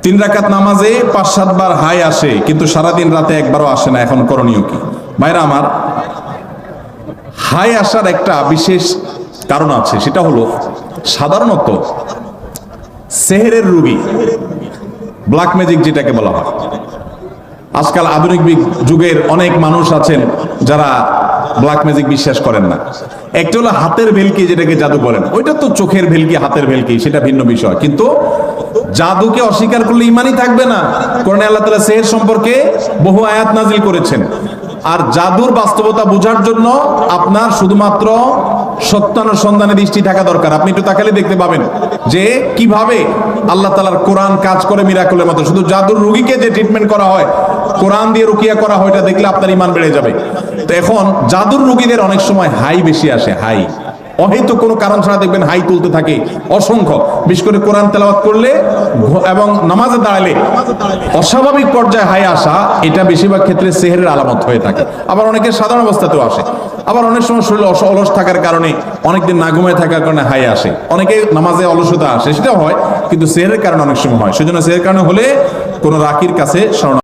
তিন রাকাত নামাজে ৫-৭ বার হাই আসে, কিন্তু সারাদিন রাতে একবারও আসে না। এখন করণীয় কি? ভাইরা আমার, হাই আসার একটা বিশেষ কারণ আছে, সেটা হলো সাধারণত সেহেরের রোগী, ব্ল্যাক ম্যাজিক যেটাকে বলা হয়। আজকাল আধুনিক যুগের অনেক মানুষ আছেন যারা ব্ল্যাক ম্যাজিক বিশ্বাস করেন না। একটা হলো হাতের ভেলকি, যেটাকে জাদু বলেন, ওইটা তো চোখের ভেলকি, হাতের ভেলকি, সেটা ভিন্ন বিষয়। কিন্তু জাদুকে অস্বীকার করলে ইমানই থাকবে না। কোরআনে আল্লাহ তাআলা সেহের সম্পর্কে বহু আয়াত নাজিল করেছেন। আর জাদুর বাস্তবতা বোঝার জন্য আপনার শুধুমাত্র সত্যানুসন্ধানে দৃষ্টি থাকা দরকার। আপনি একটু তাকালে দেখতে পাবেন যে কিভাবে আল্লাহ তাআলার কোরআন কাজ করে মিরাকলের মতো। শুধু জাদুর রোগীকে যে ট্রিটমেন্ট করা হয়, কোরআন দিয়ে রুকিয়া করা হয়, এটা দেখলে আপনার ঈমান বেড়ে যাবে। তো এখন জাদুর রোগীদের অনেক সময় হাই বেশি আসে, হাই অহেতুক কোনো কারণ ছাড়া দেখবেন হাই তুলতে থাকে অসংখ্য। বিশেষ করে কোরআন তেলাওয়াত করলে এবং নামাজে দাঁড়ালে অস্বাভাবিক পর্যায়ে হাই আসা, এটা বেশিরভাগ ক্ষেত্রে সেহেরের আলামত হয়ে থাকে। আবার অনেকের সাধারণ অবস্থাতেও আসে। আবার অনেক সময় শরীরে অলস থাকার কারণে, অনেকদিন না ঘুমায় থাকার কারণে হাই আসে। অনেকে নামাজে অলসতা আসে, সেটাও হয়, কিন্তু সেহেরের কারণে অনেক সময় হয়। সেজন্য সেহের কারণে হলে কোনো রাকির কাছে শরণাপন্ন